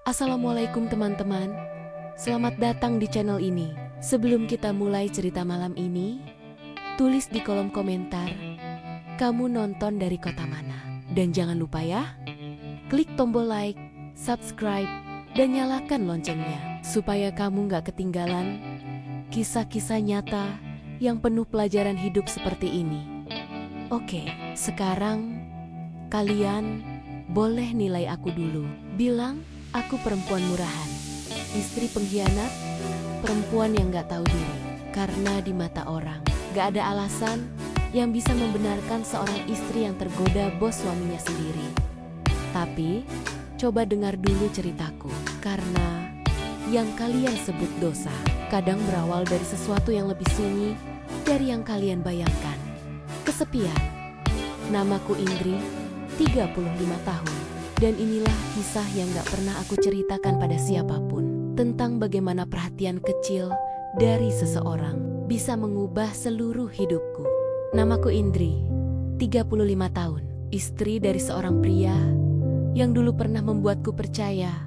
Assalamualaikum teman-teman, selamat datang di channel ini. Sebelum kita mulai cerita malam ini, tulis di kolom komentar, kamu nonton dari kota mana? Dan jangan lupa ya, klik tombol like, subscribe, dan nyalakan loncengnya, supaya kamu gak ketinggalan kisah-kisah nyata yang penuh pelajaran hidup seperti ini. Oke, sekarang kalian boleh nilai aku dulu. Bilang, aku perempuan murahan, istri pengkhianat, perempuan yang gak tahu diri. Karena di mata orang, gak ada alasan yang bisa membenarkan seorang istri yang tergoda bos suaminya sendiri. Tapi, coba dengar dulu ceritaku. Karena yang kalian sebut dosa, kadang berawal dari sesuatu yang lebih sunyi dari yang kalian bayangkan. Kesepian. Namaku Indri, 35 tahun. Dan inilah kisah yang gak pernah aku ceritakan pada siapapun. Tentang bagaimana perhatian kecil dari seseorang bisa mengubah seluruh hidupku. Namaku Indri, 35 tahun. Istri dari seorang pria yang dulu pernah membuatku percaya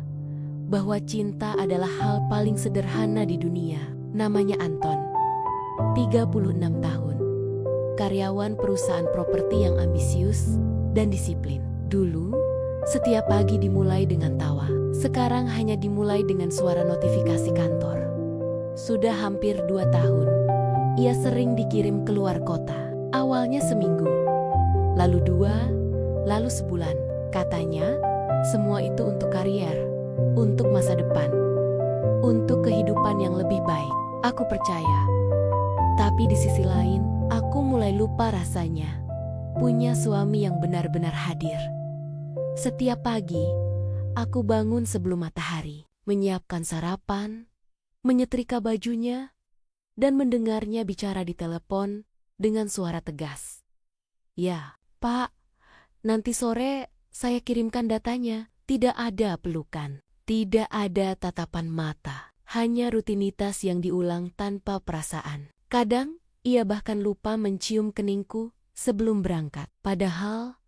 bahwa cinta adalah hal paling sederhana di dunia. Namanya Anton, 36 tahun. Karyawan perusahaan properti yang ambisius dan disiplin. Dulu, setiap pagi dimulai dengan tawa. Sekarang hanya dimulai dengan suara notifikasi kantor. Sudah hampir 2 tahun, ia sering dikirim keluar kota. Awalnya seminggu, lalu 2, lalu sebulan. Katanya, semua itu untuk karier, untuk masa depan, untuk kehidupan yang lebih baik. Aku percaya. Tapi di sisi lain, aku mulai lupa rasanya punya suami yang benar-benar hadir. Setiap pagi, aku bangun sebelum matahari, menyiapkan sarapan, menyetrika bajunya, dan mendengarnya bicara di telepon dengan suara tegas. Ya, Pak, nanti sore saya kirimkan datanya. Tidak ada pelukan, tidak ada tatapan mata, hanya rutinitas yang diulang tanpa perasaan. Kadang, ia bahkan lupa mencium keningku sebelum berangkat. Padahal,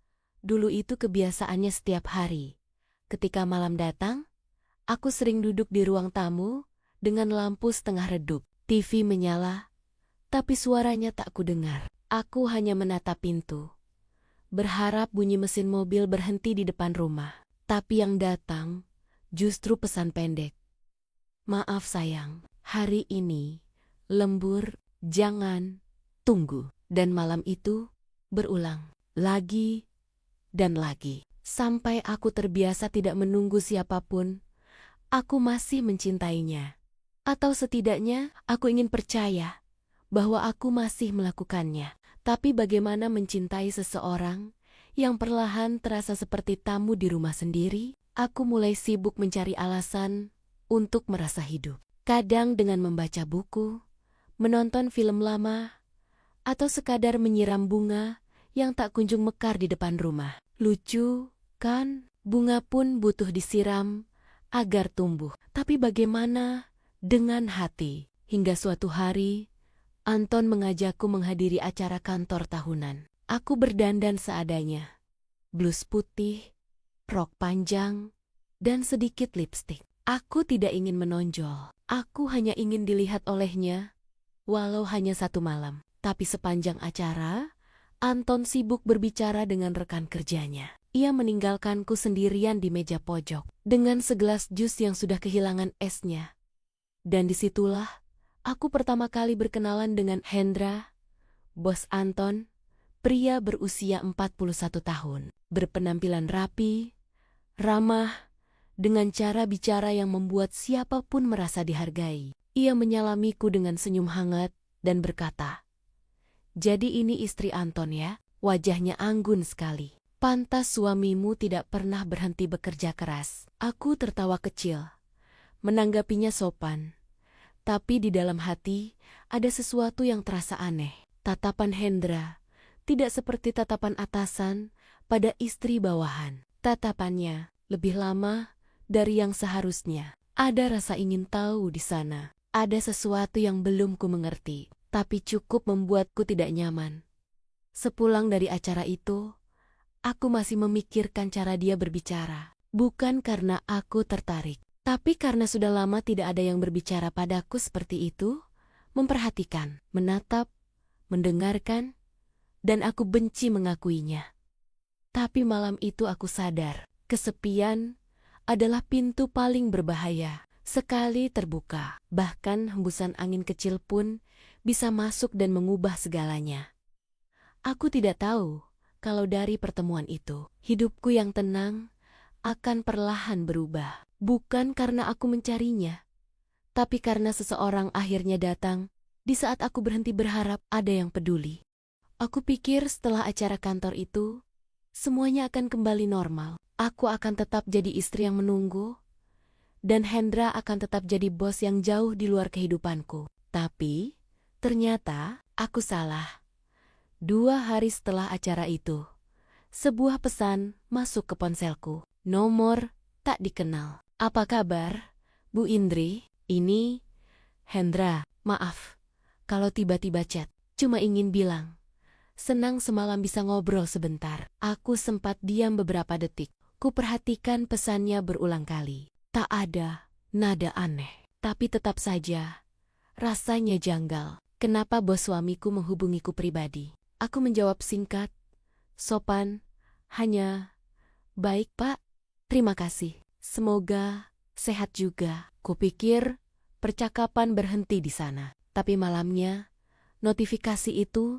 dulu itu kebiasaannya setiap hari. Ketika malam datang, aku sering duduk di ruang tamu dengan lampu setengah redup. TV menyala, tapi suaranya tak kudengar. Aku hanya menatap pintu, berharap bunyi mesin mobil berhenti di depan rumah. Tapi yang datang justru pesan pendek. Maaf sayang, hari ini lembur, jangan, tunggu. Dan malam itu berulang lagi dan lagi. Sampai aku terbiasa tidak menunggu siapapun, aku masih mencintainya. Atau setidaknya aku ingin percaya bahwa aku masih melakukannya. Tapi bagaimana mencintai seseorang yang perlahan terasa seperti tamu di rumah sendiri? Aku mulai sibuk mencari alasan untuk merasa hidup. Kadang dengan membaca buku, menonton film lama, atau sekadar menyiram bunga yang tak kunjung mekar di depan rumah. Lucu, kan? Bunga pun butuh disiram agar tumbuh. Tapi bagaimana dengan hati? Hingga suatu hari, Anton mengajakku menghadiri acara kantor tahunan. Aku berdandan seadanya. Blus putih, rok panjang, dan sedikit lipstik. Aku tidak ingin menonjol. Aku hanya ingin dilihat olehnya, walau hanya satu malam. Tapi sepanjang acara, Anton sibuk berbicara dengan rekan kerjanya. Ia meninggalkanku sendirian di meja pojok, dengan segelas jus yang sudah kehilangan esnya. Dan disitulah, aku pertama kali berkenalan dengan Hendra, bos Anton, pria berusia 41 tahun. Berpenampilan rapi, ramah, dengan cara bicara yang membuat siapapun merasa dihargai. Ia menyalamiku dengan senyum hangat dan berkata, "Jadi ini istri Anton ya?" Wajahnya anggun sekali. "Pantas suamimu tidak pernah berhenti bekerja keras." Aku tertawa kecil, menanggapinya sopan. Tapi di dalam hati ada sesuatu yang terasa aneh. Tatapan Hendra tidak seperti tatapan atasan pada istri bawahan. Tatapannya lebih lama dari yang seharusnya. Ada rasa ingin tahu di sana. Ada sesuatu yang belum ku mengerti, tapi cukup membuatku tidak nyaman. Sepulang dari acara itu, aku masih memikirkan cara dia berbicara. Bukan karena aku tertarik, tapi karena sudah lama tidak ada yang berbicara padaku seperti itu, memperhatikan, menatap, mendengarkan, dan aku benci mengakuinya. Tapi malam itu aku sadar, kesepian adalah pintu paling berbahaya. Sekali terbuka, bahkan hembusan angin kecil pun bisa masuk dan mengubah segalanya. Aku tidak tahu kalau dari pertemuan itu, hidupku yang tenang akan perlahan berubah. Bukan karena aku mencarinya, tapi karena seseorang akhirnya datang di saat aku berhenti berharap ada yang peduli. Aku pikir setelah acara kantor itu, semuanya akan kembali normal. Aku akan tetap jadi istri yang menunggu, dan Hendra akan tetap jadi bos yang jauh di luar kehidupanku. Tapi, ternyata aku salah. 2 hari setelah acara itu, sebuah pesan masuk ke ponselku. Nomor tak dikenal. Apa kabar, Bu Indri? Ini Hendra. Maaf kalau tiba-tiba chat. Cuma ingin bilang, senang semalam bisa ngobrol sebentar. Aku sempat diam beberapa detik. Kuperhatikan pesannya berulang kali. Tak ada nada aneh, tapi tetap saja rasanya janggal. Kenapa bos suamiku menghubungiku pribadi? Aku menjawab singkat, sopan, hanya, baik pak, terima kasih. Semoga sehat juga. Kupikir percakapan berhenti di sana. Tapi malamnya, notifikasi itu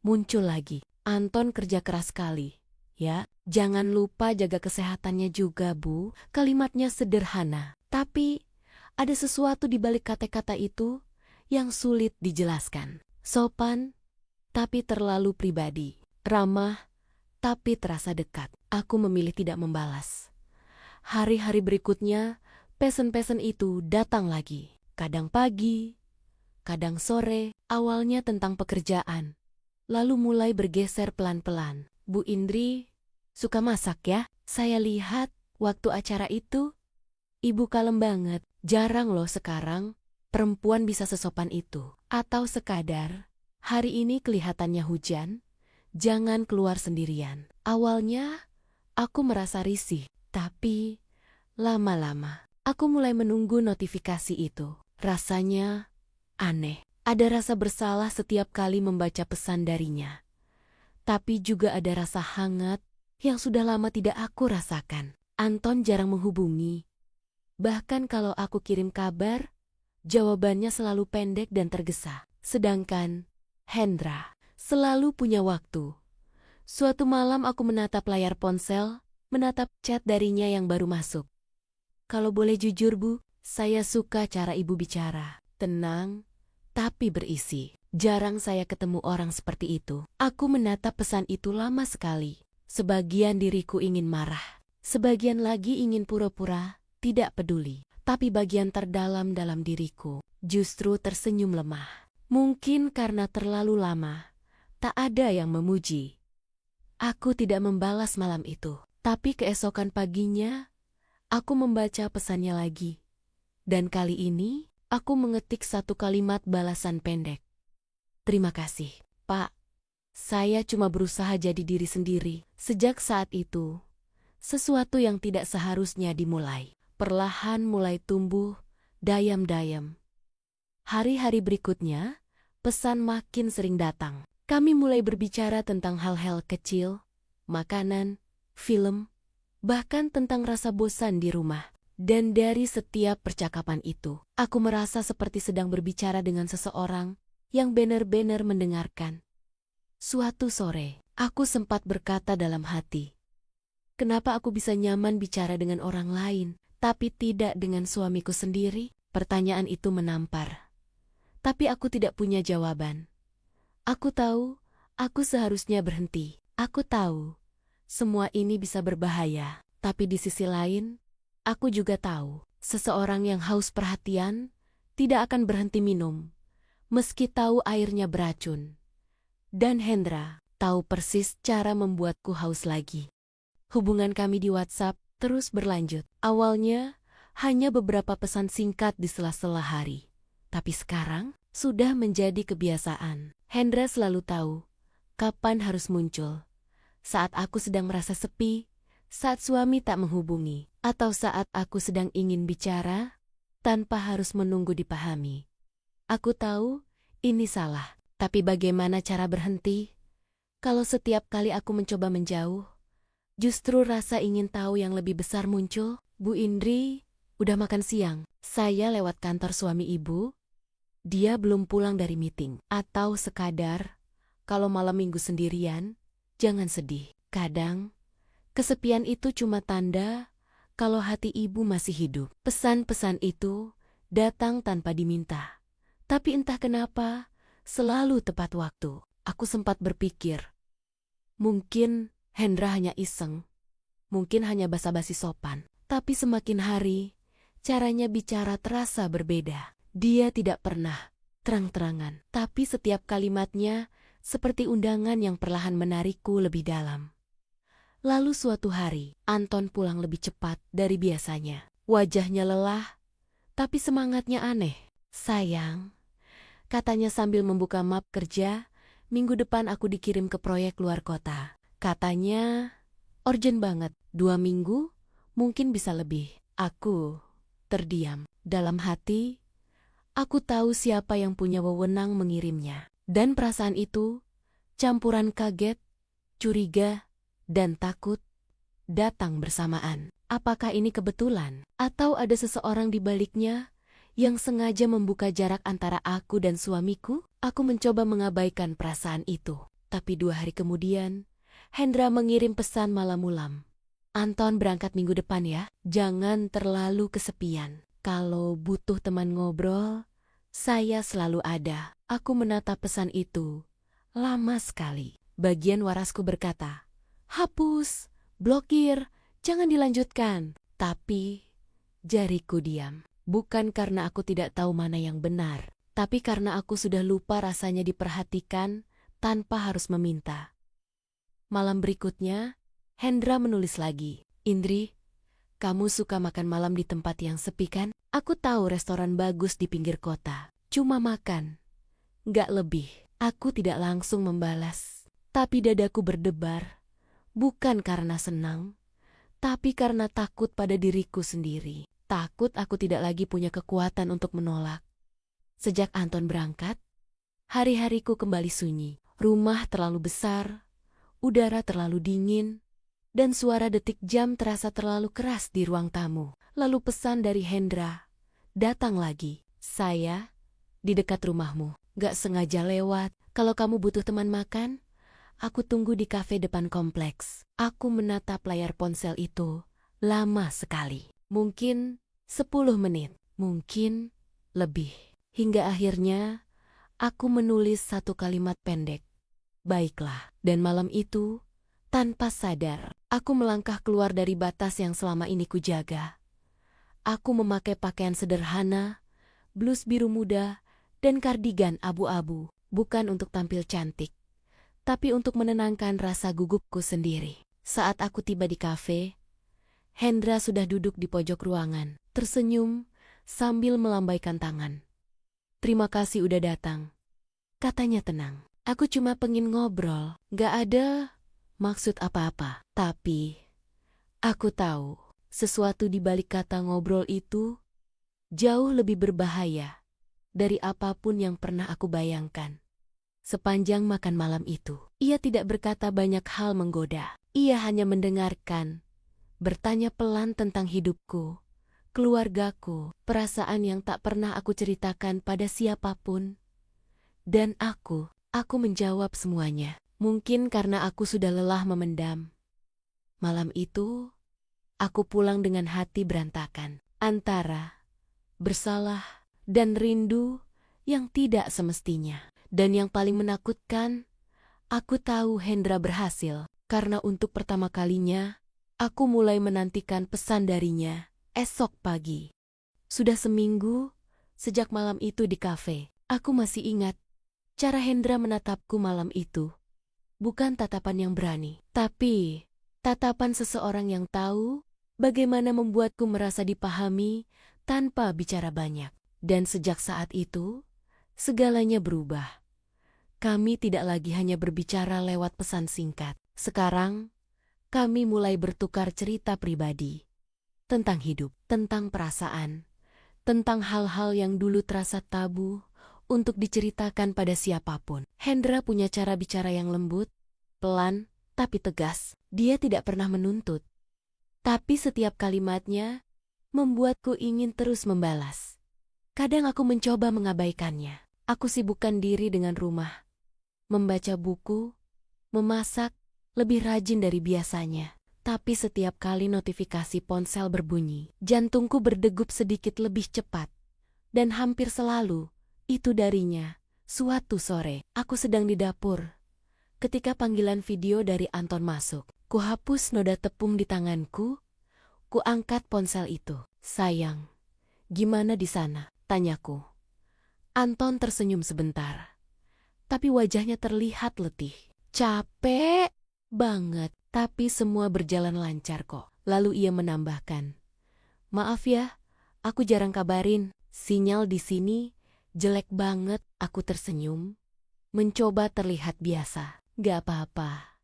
muncul lagi. Anton kerja keras sekali. Ya, jangan lupa jaga kesehatannya juga, Bu. Kalimatnya sederhana, tapi ada sesuatu di balik kata-kata itu yang sulit dijelaskan. Sopan, tapi terlalu pribadi. Ramah, tapi terasa dekat. Aku memilih tidak membalas. Hari-hari berikutnya, pesan-pesan itu datang lagi. Kadang pagi, kadang sore, awalnya tentang pekerjaan. Lalu mulai bergeser pelan-pelan. Bu Indri, suka masak ya? Saya lihat waktu acara itu, Ibu kalem banget. Jarang loh sekarang perempuan bisa sesopan itu. Atau sekadar, hari ini kelihatannya hujan, jangan keluar sendirian. Awalnya, aku merasa risih, tapi lama-lama, aku mulai menunggu notifikasi itu. Rasanya aneh. Ada rasa bersalah setiap kali membaca pesan darinya. Tapi juga ada rasa hangat yang sudah lama tidak aku rasakan. Anton jarang menghubungi. Bahkan kalau aku kirim kabar, jawabannya selalu pendek dan tergesa. Sedangkan Hendra selalu punya waktu. Suatu malam aku menatap layar ponsel, menatap chat darinya yang baru masuk. Kalau boleh jujur Bu, saya suka cara Ibu bicara. Tenang, tapi berisi. Jarang saya ketemu orang seperti itu. Aku menatap pesan itu lama sekali. Sebagian diriku ingin marah. Sebagian lagi ingin pura-pura tidak peduli. Tapi bagian terdalam dalam diriku justru tersenyum lemah. Mungkin karena terlalu lama, tak ada yang memuji. Aku tidak membalas malam itu. Tapi keesokan paginya, aku membaca pesannya lagi. Dan kali ini, aku mengetik satu kalimat balasan pendek. Terima kasih, Pak. Saya cuma berusaha jadi diri sendiri. Sejak saat itu, sesuatu yang tidak seharusnya dimulai, perlahan mulai tumbuh, dayam-dayam. Hari-hari berikutnya, pesan makin sering datang. Kami mulai berbicara tentang hal-hal kecil, makanan, film, bahkan tentang rasa bosan di rumah. Dan dari setiap percakapan itu, aku merasa seperti sedang berbicara dengan seseorang yang benar-benar mendengarkan. Suatu sore, aku sempat berkata dalam hati, kenapa aku bisa nyaman bicara dengan orang lain, tapi tidak dengan suamiku sendiri? Pertanyaan itu menampar. Tapi aku tidak punya jawaban. Aku tahu, aku seharusnya berhenti. Aku tahu, semua ini bisa berbahaya. Tapi di sisi lain, aku juga tahu, seseorang yang haus perhatian tidak akan berhenti minum, meski tahu airnya beracun. Dan Hendra tahu persis cara membuatku haus lagi. Hubungan kami di WhatsApp terus berlanjut. Awalnya hanya beberapa pesan singkat di sela-sela hari. Tapi sekarang sudah menjadi kebiasaan. Hendra selalu tahu kapan harus muncul. Saat aku sedang merasa sepi, saat suami tak menghubungi, atau saat aku sedang ingin bicara tanpa harus menunggu dipahami. Aku tahu ini salah, tapi bagaimana cara berhenti? Kalau setiap kali aku mencoba menjauh, justru rasa ingin tahu yang lebih besar muncul. Bu Indri, udah makan siang. Saya lewat kantor suami ibu. Dia belum pulang dari meeting. Atau sekadar, kalau malam minggu sendirian, jangan sedih. Kadang, kesepian itu cuma tanda kalau hati ibu masih hidup. Pesan-pesan itu datang tanpa diminta. Tapi entah kenapa, selalu tepat waktu. Aku sempat berpikir, mungkin Hendra hanya iseng. Mungkin hanya basa-basi sopan. Tapi semakin hari, caranya bicara terasa berbeda. Dia tidak pernah terang-terangan, tapi setiap kalimatnya seperti undangan yang perlahan menarikku lebih dalam. Lalu suatu hari, Anton pulang lebih cepat dari biasanya. Wajahnya lelah, tapi semangatnya aneh. Sayang, katanya sambil membuka map kerja, minggu depan aku dikirim ke proyek luar kota. Katanya, urgent banget, 2 minggu, mungkin bisa lebih. Aku terdiam. Dalam hati, aku tahu siapa yang punya wewenang mengirimnya. Dan perasaan itu, campuran kaget, curiga, dan takut, datang bersamaan. Apakah ini kebetulan? Atau ada seseorang di baliknya yang sengaja membuka jarak antara aku dan suamiku? Aku mencoba mengabaikan perasaan itu. Tapi 2 hari kemudian, Hendra mengirim pesan malam-mulam. Anton berangkat minggu depan ya, jangan terlalu kesepian. Kalau butuh teman ngobrol, saya selalu ada. Aku menatap pesan itu. Lama sekali. Bagian warasku berkata, hapus, blokir, jangan dilanjutkan. Tapi jariku diam. Bukan karena aku tidak tahu mana yang benar, tapi karena aku sudah lupa rasanya diperhatikan tanpa harus meminta. Malam berikutnya, Hendra menulis lagi, Indri, kamu suka makan malam di tempat yang sepi kan? Aku tahu restoran bagus di pinggir kota. Cuma makan. Nggak lebih. Aku tidak langsung membalas. Tapi dadaku berdebar. Bukan karena senang, tapi karena takut pada diriku sendiri. Takut aku tidak lagi punya kekuatan untuk menolak. Sejak Anton berangkat, hari-hariku kembali sunyi. Rumah terlalu besar, udara terlalu dingin, dan suara detik jam terasa terlalu keras di ruang tamu. Lalu pesan dari Hendra, datang lagi. Saya di dekat rumahmu, gak sengaja lewat. Kalau kamu butuh teman makan, aku tunggu di kafe depan kompleks. Aku menatap layar ponsel itu, lama sekali. Mungkin 10 menit, mungkin lebih. Hingga akhirnya, aku menulis satu kalimat pendek. Baiklah, dan malam itu, tanpa sadar, aku melangkah keluar dari batas yang selama ini kujaga. Aku memakai pakaian sederhana, blus biru muda, dan kardigan abu-abu, bukan untuk tampil cantik, tapi untuk menenangkan rasa gugupku sendiri. Saat aku tiba di kafe, Hendra sudah duduk di pojok ruangan, tersenyum sambil melambaikan tangan. Terima kasih udah datang, katanya tenang. Aku cuma pengen ngobrol, gak ada maksud apa-apa. Tapi, aku tahu sesuatu di balik kata ngobrol itu jauh lebih berbahaya dari apapun yang pernah aku bayangkan. Sepanjang makan malam itu, ia tidak berkata banyak hal menggoda. Ia hanya mendengarkan, bertanya pelan tentang hidupku, keluargaku, perasaan yang tak pernah aku ceritakan pada siapapun. Dan aku menjawab semuanya. Mungkin karena aku sudah lelah memendam. Malam itu, aku pulang dengan hati berantakan. Antara bersalah dan rindu yang tidak semestinya. Dan yang paling menakutkan, aku tahu Hendra berhasil. Karena untuk pertama kalinya, aku mulai menantikan pesan darinya esok pagi. Sudah seminggu sejak malam itu di kafe. Aku masih ingat cara Hendra menatapku malam itu. Bukan tatapan yang berani, tapi tatapan seseorang yang tahu bagaimana membuatku merasa dipahami tanpa bicara banyak. Dan sejak saat itu, segalanya berubah. Kami tidak lagi hanya berbicara lewat pesan singkat. Sekarang, kami mulai bertukar cerita pribadi. tentang hidup, tentang perasaan, tentang hal-hal yang dulu terasa tabu untuk diceritakan pada siapapun. Hendra punya cara bicara yang lembut, pelan, tapi tegas. Dia tidak pernah menuntut, tapi setiap kalimatnya membuatku ingin terus membalas. Kadang aku mencoba mengabaikannya. Aku sibukkan diri dengan rumah, membaca buku, memasak, lebih rajin dari biasanya. Tapi setiap kali notifikasi ponsel berbunyi, jantungku berdegup sedikit lebih cepat. Dan hampir selalu, itu darinya. Suatu sore, aku sedang di dapur. Ketika panggilan video dari Anton masuk, kuhapus noda tepung di tanganku, kuangkat ponsel itu. Sayang, gimana di sana? Tanyaku. Anton tersenyum sebentar, tapi wajahnya terlihat letih. Capek banget, tapi semua berjalan lancar kok. Lalu ia menambahkan, maaf ya, aku jarang kabarin. Sinyal di sini jelek banget. Aku tersenyum, mencoba terlihat biasa. Gak apa-apa.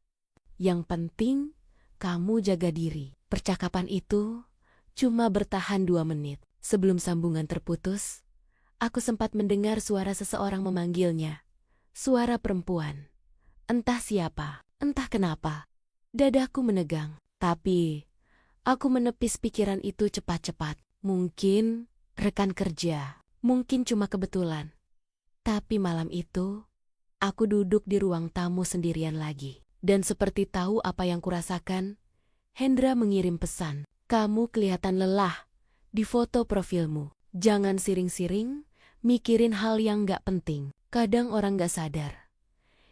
Yang penting kamu jaga diri. Percakapan itu cuma bertahan 2 menit. Sebelum sambungan terputus, aku sempat mendengar suara seseorang memanggilnya. Suara perempuan. Entah siapa, entah kenapa. Dadaku menegang, tapi aku menepis pikiran itu cepat-cepat. Mungkin rekan kerja, mungkin cuma kebetulan. Tapi malam itu, aku duduk di ruang tamu sendirian lagi. Dan seperti tahu apa yang kurasakan, Hendra mengirim pesan. Kamu kelihatan lelah di foto profilmu. Jangan siring-siring, mikirin hal yang gak penting. Kadang orang gak sadar.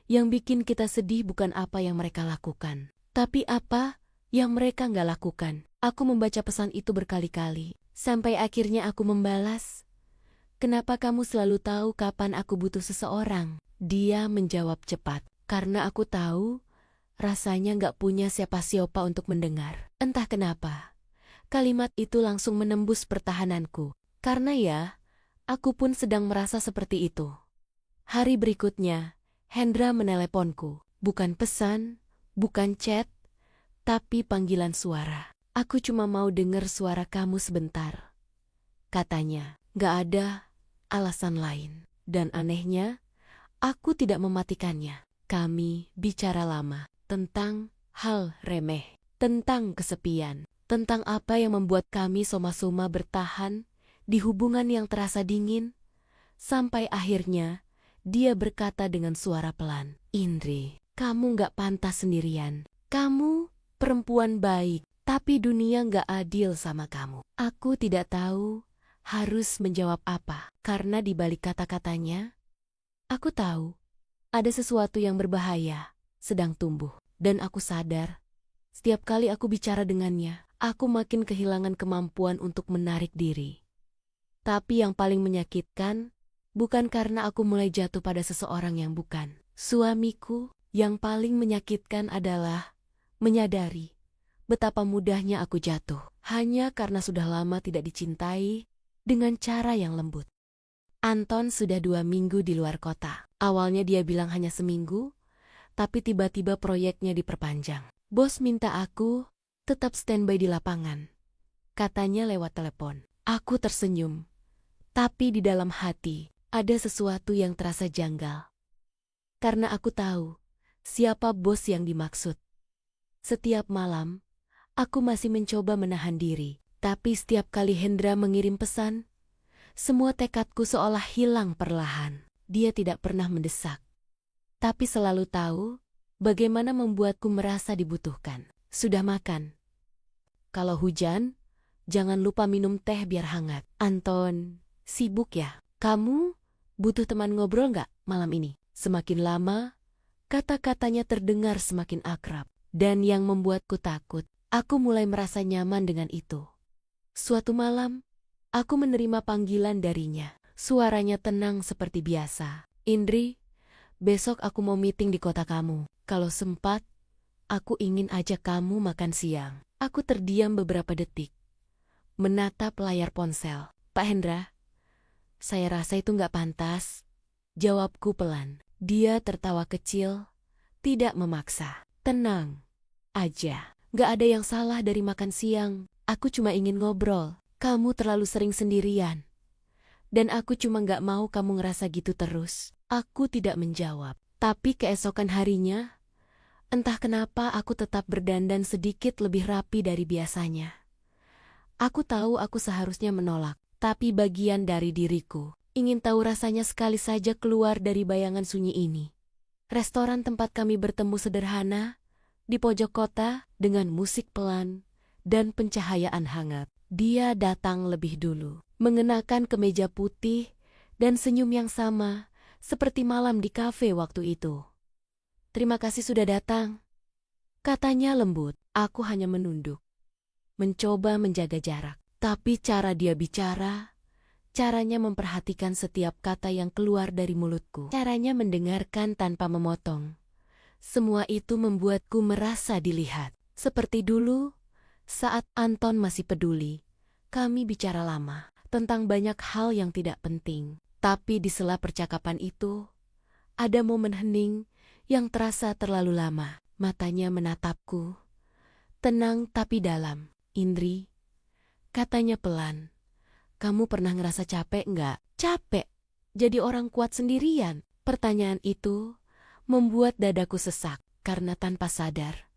Yang bikin kita sedih bukan apa yang mereka lakukan, tapi apa yang mereka gak lakukan. Aku membaca pesan itu berkali-kali, sampai akhirnya aku membalas. Kenapa kamu selalu tahu kapan aku butuh seseorang? Dia menjawab cepat, karena aku tahu rasanya gak punya siapa-siapa untuk mendengar. Entah kenapa, kalimat itu langsung menembus pertahananku. Karena ya, aku pun sedang merasa seperti itu. Hari berikutnya, Hendra meneleponku. Bukan pesan, bukan chat, tapi panggilan suara. Aku cuma mau dengar suara kamu sebentar. Katanya, gak ada alasan lain. Dan anehnya, aku tidak mematikannya. Kami bicara lama tentang hal remeh, tentang kesepian, tentang apa yang membuat kami soma-soma bertahan di hubungan yang terasa dingin, sampai akhirnya dia berkata dengan suara pelan, Indri, kamu gak pantas sendirian. Kamu perempuan baik, tapi dunia gak adil sama kamu. Aku tidak tahu harus menjawab apa, karena di balik kata-katanya, aku tahu ada sesuatu yang berbahaya sedang tumbuh. Dan aku sadar, setiap kali aku bicara dengannya, aku makin kehilangan kemampuan untuk menarik diri. Tapi yang paling menyakitkan, bukan karena aku mulai jatuh pada seseorang yang bukan suamiku. Yang paling menyakitkan adalah menyadari betapa mudahnya aku jatuh, hanya karena sudah lama tidak dicintai dengan cara yang lembut. Anton sudah 2 minggu di luar kota. Awalnya dia bilang hanya seminggu, tapi tiba-tiba proyeknya diperpanjang. Bos minta aku tetap standby di lapangan. Katanya lewat telepon. Aku tersenyum, tapi di dalam hati ada sesuatu yang terasa janggal. Karena aku tahu siapa bos yang dimaksud. Setiap malam, aku masih mencoba menahan diri. Tapi setiap kali Hendra mengirim pesan, semua tekadku seolah hilang perlahan. Dia tidak pernah mendesak, tapi selalu tahu bagaimana membuatku merasa dibutuhkan. Sudah makan? Kalau hujan, jangan lupa minum teh biar hangat. Anton, sibuk ya? Kamu butuh teman ngobrol nggak malam ini? Semakin lama, kata-katanya terdengar semakin akrab. Dan yang membuatku takut, aku mulai merasa nyaman dengan itu. Suatu malam, aku menerima panggilan darinya. Suaranya tenang seperti biasa. Indri, besok aku mau meeting di kota kamu. Kalau sempat, aku ingin ajak kamu makan siang. Aku terdiam beberapa detik, menatap layar ponsel. Pak Hendra, saya rasa itu nggak pantas. Jawabku pelan. Dia tertawa kecil, tidak memaksa. Tenang aja, nggak ada yang salah dari makan siang. Aku cuma ingin ngobrol. Kamu terlalu sering sendirian. Dan aku cuma gak mau kamu ngerasa gitu terus. Aku tidak menjawab. Tapi keesokan harinya, entah kenapa aku tetap berdandan sedikit lebih rapi dari biasanya. Aku tahu aku seharusnya menolak, tapi bagian dari diriku ingin tahu rasanya sekali saja keluar dari bayangan sunyi ini. Restoran tempat kami bertemu sederhana, di pojok kota dengan musik pelan dan pencahayaan hangat. Dia datang lebih dulu, mengenakan kemeja putih dan senyum yang sama seperti malam di kafe waktu itu. "Terima kasih sudah datang," katanya lembut. Aku hanya menunduk, mencoba menjaga jarak. Tapi cara dia bicara, caranya memperhatikan setiap kata yang keluar dari mulutku, caranya mendengarkan tanpa memotong. Semua itu membuatku merasa dilihat. Seperti dulu, saat Anton masih peduli, kami bicara lama tentang banyak hal yang tidak penting. Tapi di sela percakapan itu, ada momen hening yang terasa terlalu lama. Matanya menatapku, tenang tapi dalam. "Indri," katanya pelan, "kamu pernah ngerasa capek nggak?" "Capek? Jadi orang kuat sendirian?" Pertanyaan itu membuat dadaku sesak karena tanpa sadar,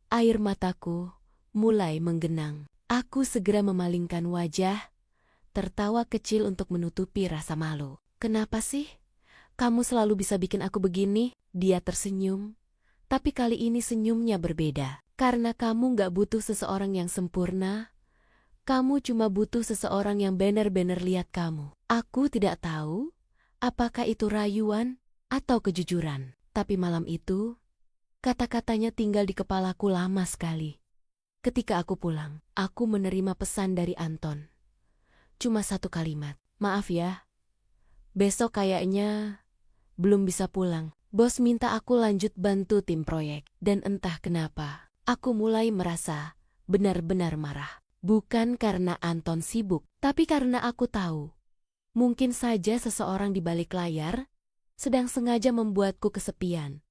air mataku mulai menggenang. Aku segera memalingkan wajah, tertawa kecil untuk menutupi rasa malu. "Kenapa sih kamu selalu bisa bikin aku begini?" Dia tersenyum, tapi kali ini senyumnya berbeda. "Karena kamu gak butuh seseorang yang sempurna, kamu cuma butuh seseorang yang benar-benar lihat kamu." Aku tidak tahu apakah itu rayuan atau kejujuran, tapi malam itu, kata-katanya tinggal di kepalaku lama sekali. Ketika aku pulang, aku menerima pesan dari Anton. Cuma satu kalimat, "Maaf ya, besok kayaknya belum bisa pulang. Bos minta aku lanjut bantu tim proyek." Dan entah kenapa, aku mulai merasa benar-benar marah. Bukan karena Anton sibuk, tapi karena aku tahu, mungkin saja seseorang di balik layar sedang sengaja membuatku kesepian.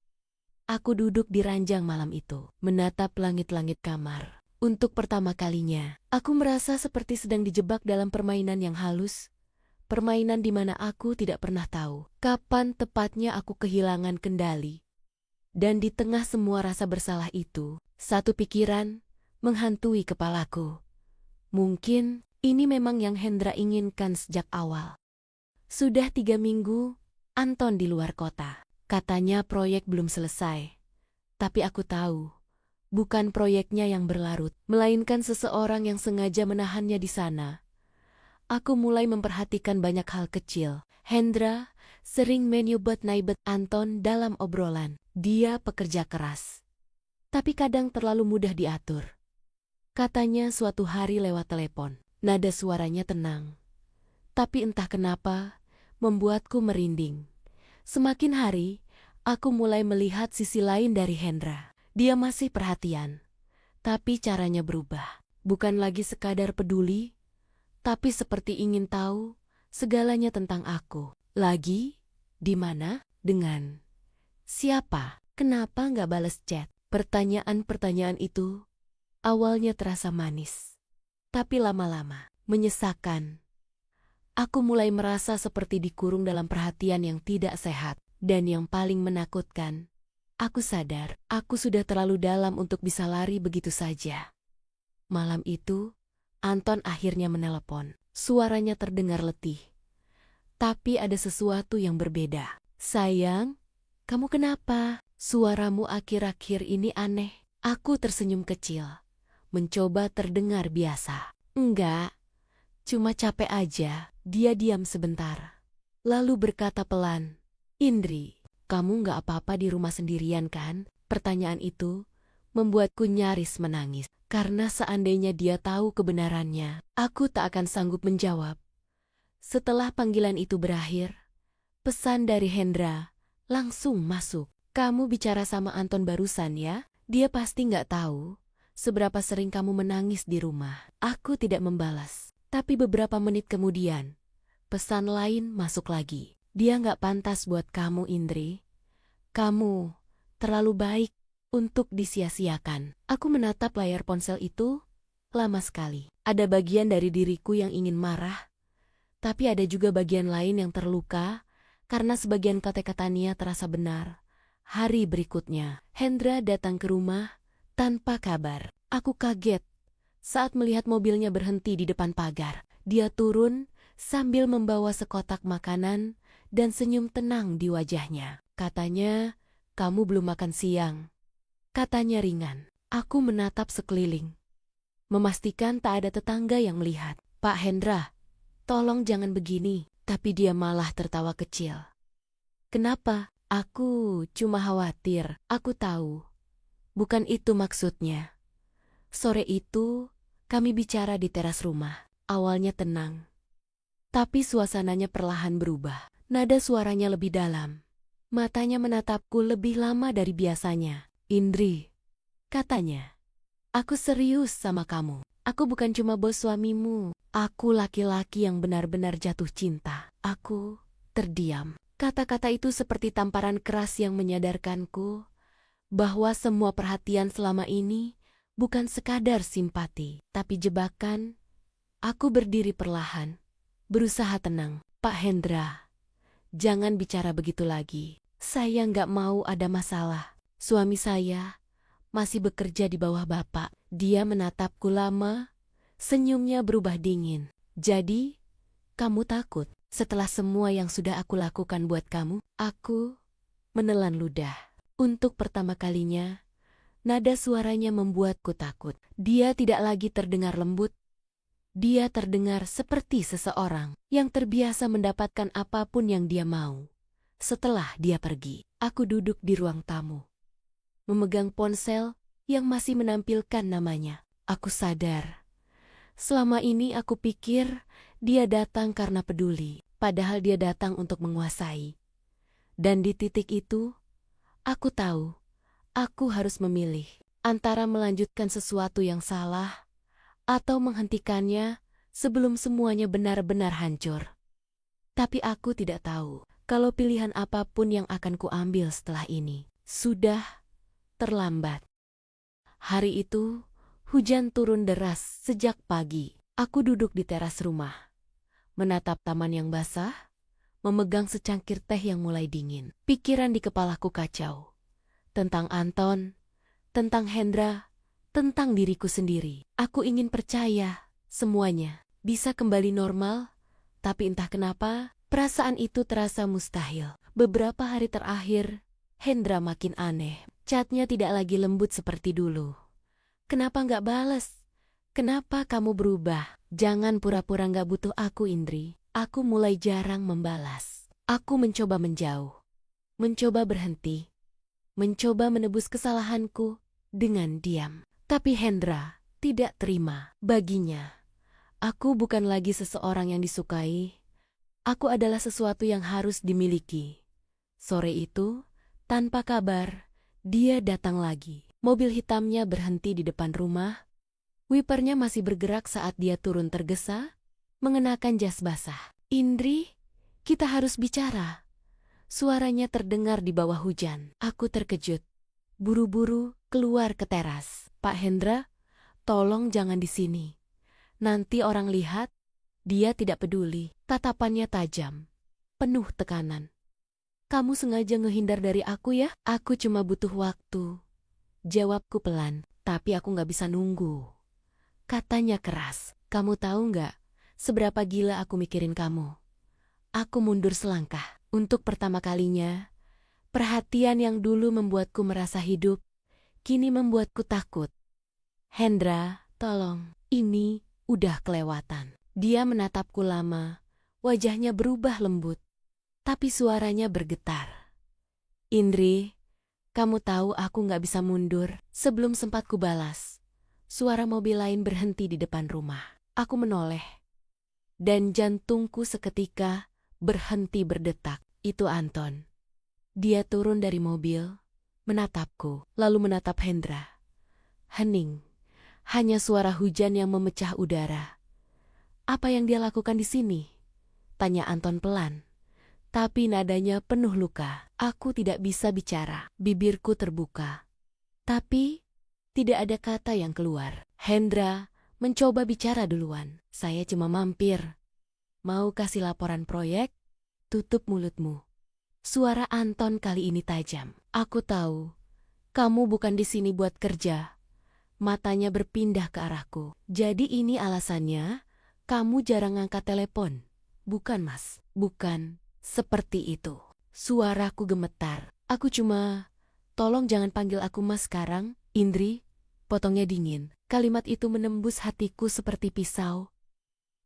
Aku duduk di ranjang malam itu, menatap langit-langit kamar. Untuk pertama kalinya, aku merasa seperti sedang dijebak dalam permainan yang halus. Permainan di mana aku tidak pernah tahu kapan tepatnya aku kehilangan kendali. Dan di tengah semua rasa bersalah itu, satu pikiran menghantui kepalaku. Mungkin ini memang yang Hendra inginkan sejak awal. Sudah 3 minggu, Anton di luar kota. Katanya proyek belum selesai. Tapi aku tahu, bukan proyeknya yang berlarut, melainkan seseorang yang sengaja menahannya di sana. Aku mulai memperhatikan banyak hal kecil. Hendra sering menyebut-nyebut Anton dalam obrolan. Dia pekerja keras, tapi kadang terlalu mudah diatur. Katanya suatu hari lewat telepon, nada suaranya tenang, tapi entah kenapa membuatku merinding. Semakin hari, aku mulai melihat sisi lain dari Hendra. Dia masih perhatian, tapi caranya berubah. Bukan lagi sekadar peduli, tapi seperti ingin tahu segalanya tentang aku. Lagi, di mana, dengan siapa, kenapa nggak balas chat. Pertanyaan-pertanyaan itu awalnya terasa manis, tapi lama-lama menyesakkan. Aku mulai merasa seperti dikurung dalam perhatian yang tidak sehat. Dan yang paling menakutkan, aku sadar aku sudah terlalu dalam untuk bisa lari begitu saja. Malam itu, Anton akhirnya menelepon. Suaranya terdengar letih, tapi ada sesuatu yang berbeda. "Sayang, kamu kenapa? Suaramu akhir-akhir ini aneh." Aku tersenyum kecil, mencoba terdengar biasa. "Enggak, cuma capek aja." Dia diam sebentar, lalu berkata pelan, "Indri, kamu nggak apa-apa di rumah sendirian kan?" Pertanyaan itu membuatku nyaris menangis, karena seandainya dia tahu kebenarannya, aku tak akan sanggup menjawab. Setelah panggilan itu berakhir, pesan dari Hendra langsung masuk. "Kamu bicara sama Anton barusan ya? Dia pasti nggak tahu seberapa sering kamu menangis di rumah." Aku tidak membalas, tapi beberapa menit kemudian, pesan lain masuk lagi. "Dia nggak pantas buat kamu, Indri. Kamu terlalu baik untuk disia-siakan." Aku menatap layar ponsel itu, lama sekali. Ada bagian dari diriku yang ingin marah, tapi ada juga bagian lain yang terluka karena sebagian kata-kata Nia terasa benar. Hari berikutnya, Hendra datang ke rumah tanpa kabar. Aku kaget saat melihat mobilnya berhenti di depan pagar. Dia turun sambil membawa sekotak makanan dan senyum tenang di wajahnya. Katanya, "Kamu belum makan siang," katanya ringan. Aku menatap sekeliling, memastikan tak ada tetangga yang melihat. "Pak Hendra, tolong jangan begini." Tapi dia malah tertawa kecil. "Kenapa? Aku cuma khawatir." Aku tahu, bukan itu maksudnya. Sore itu, kami bicara di teras rumah. Awalnya tenang, tapi suasananya perlahan berubah. Nada suaranya lebih dalam. Matanya menatapku lebih lama dari biasanya. "Indri," katanya, "aku serius sama kamu. Aku bukan cuma bos suamimu. Aku laki-laki yang benar-benar jatuh cinta." Aku terdiam. Kata-kata itu seperti tamparan keras yang menyadarkanku bahwa semua perhatian selama ini bukan sekadar simpati, tapi jebakan. Aku berdiri perlahan, berusaha tenang. "Pak Hendra, jangan bicara begitu lagi. Saya nggak mau ada masalah. Suami saya masih bekerja di bawah Bapak." Dia menatapku lama, senyumnya berubah dingin. "Jadi, kamu takut setelah semua yang sudah aku lakukan buat kamu?" Aku menelan ludah. Untuk pertama kalinya, nada suaranya membuatku takut. Dia tidak lagi terdengar lembut. Dia terdengar seperti seseorang yang terbiasa mendapatkan apapun yang dia mau. Setelah dia pergi, aku duduk di ruang tamu, memegang ponsel yang masih menampilkan namanya. Aku sadar, selama ini aku pikir dia datang karena peduli, padahal dia datang untuk menguasai. Dan di titik itu, aku tahu, aku harus memilih antara melanjutkan sesuatu yang salah atau menghentikannya sebelum semuanya benar-benar hancur. Tapi aku tidak tahu kalau pilihan apapun yang akan kuambil setelah ini sudah terlambat. Hari itu, hujan turun deras sejak pagi. Aku duduk di teras rumah, menatap taman yang basah, memegang secangkir teh yang mulai dingin. Pikiran di kepalaku kacau. Tentang Anton, tentang Hendra, tentang diriku sendiri. Aku ingin percaya semuanya bisa kembali normal, tapi entah kenapa perasaan itu terasa mustahil. Beberapa hari terakhir, Hendra makin aneh. Chatnya tidak lagi lembut seperti dulu. "Kenapa nggak balas? Kenapa kamu berubah? Jangan pura-pura nggak butuh aku, Indri." Aku mulai jarang membalas. Aku mencoba menjauh, mencoba berhenti, mencoba menebus kesalahanku dengan diam. Tapi Hendra tidak terima. Baginya, aku bukan lagi seseorang yang disukai. Aku adalah sesuatu yang harus dimiliki. Sore itu, tanpa kabar, dia datang lagi. Mobil hitamnya berhenti di depan rumah. Wipernya masih bergerak saat dia turun tergesa, mengenakan jas basah. "Indri, kita harus bicara." Suaranya terdengar di bawah hujan. Aku terkejut. Buru-buru keluar ke teras. "Pak Hendra, tolong jangan di sini. Nanti orang lihat." Dia tidak peduli. Tatapannya tajam, penuh tekanan. "Kamu sengaja ngehindar dari aku ya?" "Aku cuma butuh waktu," jawabku pelan. "Tapi aku nggak bisa nunggu," katanya keras. "Kamu tahu nggak seberapa gila aku mikirin kamu?" Aku mundur selangkah. Untuk pertama kalinya, perhatian yang dulu membuatku merasa hidup, kini membuatku takut. "Hendra, tolong, ini udah kelewatan." Dia menatapku lama, wajahnya berubah lembut, tapi suaranya bergetar. "Indri, kamu tahu aku nggak bisa mundur." Sebelum sempat kubalas, suara mobil lain berhenti di depan rumah. Aku menoleh, dan jantungku seketika berhenti berdetak. Itu Anton. Dia turun dari mobil, menatapku, lalu menatap Hendra. Hening, hanya suara hujan yang memecah udara. "Apa yang dia lakukan di sini?" tanya Anton pelan, tapi nadanya penuh luka. Aku tidak bisa bicara, bibirku terbuka, tapi tidak ada kata yang keluar. Hendra mencoba bicara duluan. Saya cuma mampir. Mau kasih laporan proyek? Tutup mulutmu. Suara Anton kali ini tajam. Aku tahu, kamu bukan di sini buat kerja. Matanya berpindah ke arahku. Jadi ini alasannya, kamu jarang ngangkat telepon. Bukan, Mas. Bukan. Seperti itu. Suaraku gemetar. Aku cuma, tolong jangan panggil aku Mas sekarang, Indri. Potongnya dingin. Kalimat itu menembus hatiku seperti pisau.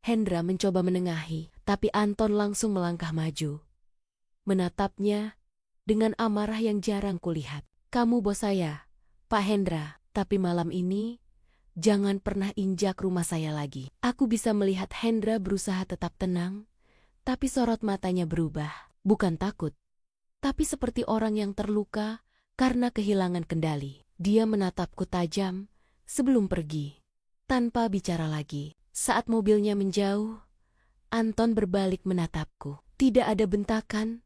Hendra mencoba menengahi, tapi Anton langsung melangkah maju. Menatapnya dengan amarah yang jarang kulihat. Kamu bos saya, Pak Hendra, tapi malam ini jangan pernah injak rumah saya lagi. Aku bisa melihat Hendra berusaha tetap tenang, tapi sorot matanya berubah. Bukan takut, tapi seperti orang yang terluka karena kehilangan kendali. Dia menatapku tajam sebelum pergi, tanpa bicara lagi. Saat mobilnya menjauh, Anton berbalik menatapku. Tidak ada bentakan,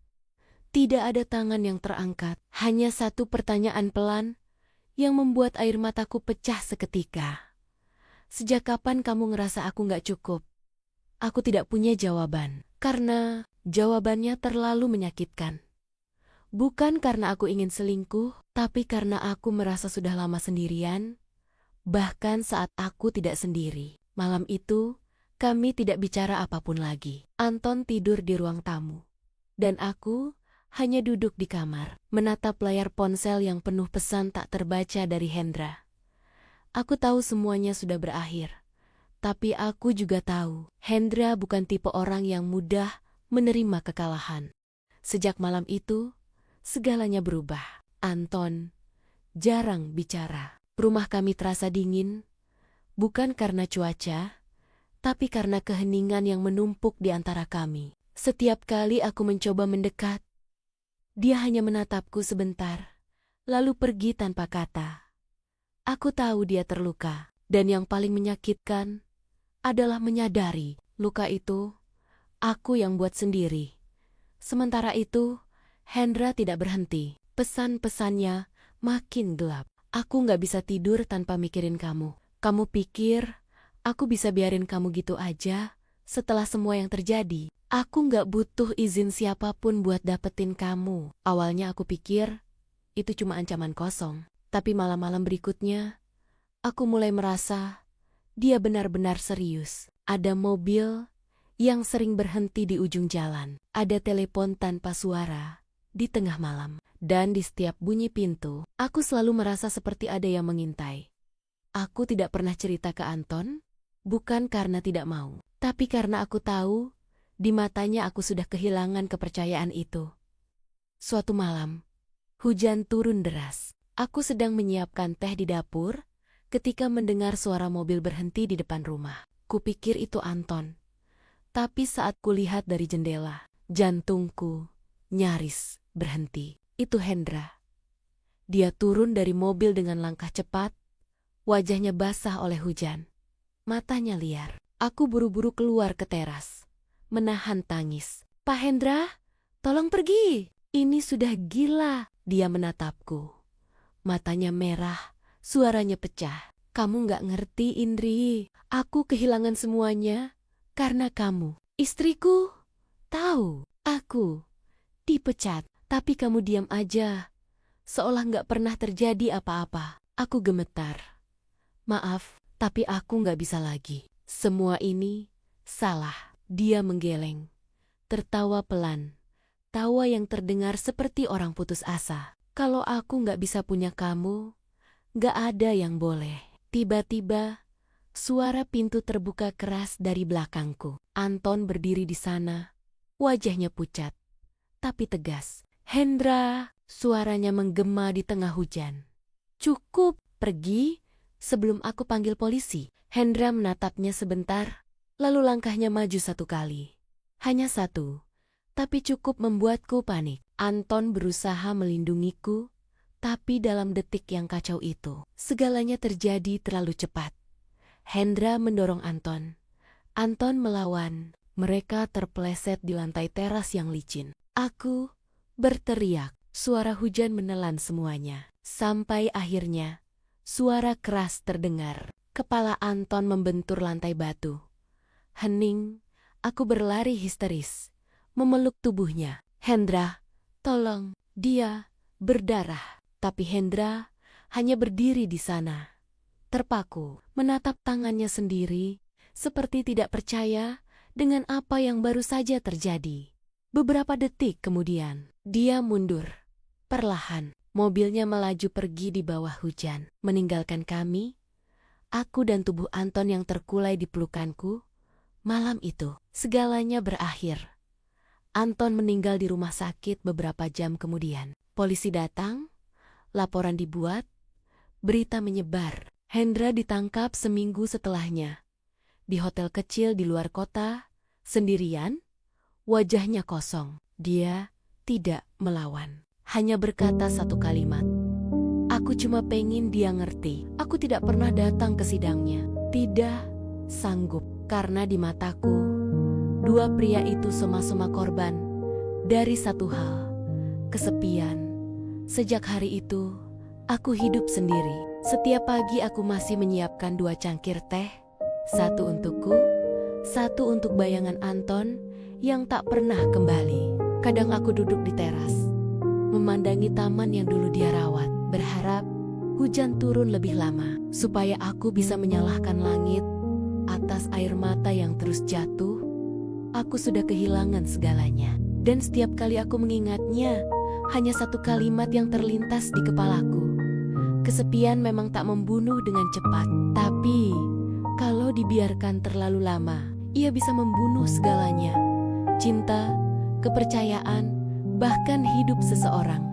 tidak ada tangan yang terangkat, hanya satu pertanyaan pelan yang membuat air mataku pecah seketika. Sejak kapan kamu ngerasa aku gak cukup? Aku tidak punya jawaban, karena jawabannya terlalu menyakitkan. Bukan karena aku ingin selingkuh, tapi karena aku merasa sudah lama sendirian, bahkan saat aku tidak sendiri. Malam itu, kami tidak bicara apapun lagi. Anton tidur di ruang tamu, dan aku hanya duduk di kamar, menatap layar ponsel yang penuh pesan tak terbaca dari Hendra. Aku tahu semuanya sudah berakhir, tapi aku juga tahu Hendra bukan tipe orang yang mudah menerima kekalahan. Sejak malam itu, segalanya berubah. Anton jarang bicara. Rumah kami terasa dingin, bukan karena cuaca, tapi karena keheningan yang menumpuk di antara kami. Setiap kali aku mencoba mendekat, dia hanya menatapku sebentar, lalu pergi tanpa kata. Aku tahu dia terluka, dan yang paling menyakitkan adalah menyadari luka itu aku yang buat sendiri. Sementara itu, Hendra tidak berhenti. Pesan-pesannya makin gelap. Aku gak bisa tidur tanpa mikirin kamu. Kamu pikir aku bisa biarin kamu gitu aja setelah semua yang terjadi? Aku gak butuh izin siapapun buat dapetin kamu. Awalnya aku pikir itu cuma ancaman kosong. Tapi malam-malam berikutnya, aku mulai merasa dia benar-benar serius. Ada mobil yang sering berhenti di ujung jalan. Ada telepon tanpa suara di tengah malam. Dan di setiap bunyi pintu, aku selalu merasa seperti ada yang mengintai. Aku tidak pernah cerita ke Anton, bukan karena tidak mau, tapi karena aku tahu di matanya aku sudah kehilangan kepercayaan itu. Suatu malam, hujan turun deras. Aku sedang menyiapkan teh di dapur ketika mendengar suara mobil berhenti di depan rumah. Kupikir itu Anton. Tapi saat kulihat dari jendela, jantungku nyaris berhenti. Itu Hendra. Dia turun dari mobil dengan langkah cepat, wajahnya basah oleh hujan. Matanya liar. Aku buru-buru keluar ke teras, menahan tangis. Pak Hendra, tolong pergi. Ini sudah gila. Dia menatapku. Matanya merah, suaranya pecah. Kamu gak ngerti, Indri. Aku kehilangan semuanya karena kamu. Istriku tahu aku dipecat, tapi kamu diam aja. Seolah gak pernah terjadi apa-apa. Aku gemetar. Maaf, tapi aku gak bisa lagi. Semua ini salah. Dia menggeleng. Tertawa pelan. Tawa yang terdengar seperti orang putus asa. Kalau aku gak bisa punya kamu, gak ada yang boleh. Tiba-tiba, suara pintu terbuka keras dari belakangku. Anton berdiri di sana. Wajahnya pucat, tapi tegas. Hendra, suaranya menggema di tengah hujan. Cukup, pergi sebelum aku panggil polisi. Hendra menatapnya sebentar, lalu langkahnya maju satu kali. Hanya satu, tapi cukup membuatku panik. Anton berusaha melindungiku, tapi dalam detik yang kacau itu, segalanya terjadi terlalu cepat. Hendra mendorong Anton. Anton melawan. Mereka terpeleset di lantai teras yang licin. Aku berteriak. Suara hujan menelan semuanya. Sampai akhirnya, suara keras terdengar. Kepala Anton membentur lantai batu. Hening, aku berlari histeris, memeluk tubuhnya. Hendra, tolong, dia berdarah. Tapi Hendra hanya berdiri di sana, terpaku, menatap tangannya sendiri, seperti tidak percaya dengan apa yang baru saja terjadi. Beberapa detik kemudian, dia mundur. Perlahan, mobilnya melaju pergi di bawah hujan, meninggalkan kami, aku dan tubuh Anton yang terkulai di pelukanku. Malam itu, segalanya berakhir. Anton meninggal di rumah sakit beberapa jam kemudian. Polisi datang, laporan dibuat, berita menyebar. Hendra ditangkap seminggu setelahnya. Di hotel kecil di luar kota, sendirian, wajahnya kosong. Dia tidak melawan. Hanya berkata satu kalimat. Aku cuma pengen dia ngerti. Aku tidak pernah datang ke sidangnya. Tidak sanggup. Karena di mataku, dua pria itu sama-sama korban dari satu hal. Kesepian. Sejak hari itu, aku hidup sendiri. Setiap pagi aku masih menyiapkan 2 cangkir teh. Satu untukku, satu untuk bayangan Anton yang tak pernah kembali. Kadang aku duduk di teras, memandangi taman yang dulu dia rawat, berharap hujan turun lebih lama, supaya aku bisa menyalahkan langit atas air mata yang terus jatuh. Aku sudah kehilangan segalanya. Dan setiap kali aku mengingatnya, hanya satu kalimat yang terlintas di kepalaku. Kesepian memang tak membunuh dengan cepat, tapi kalau dibiarkan terlalu lama, ia bisa membunuh segalanya. Cinta, kepercayaan, bahkan hidup seseorang.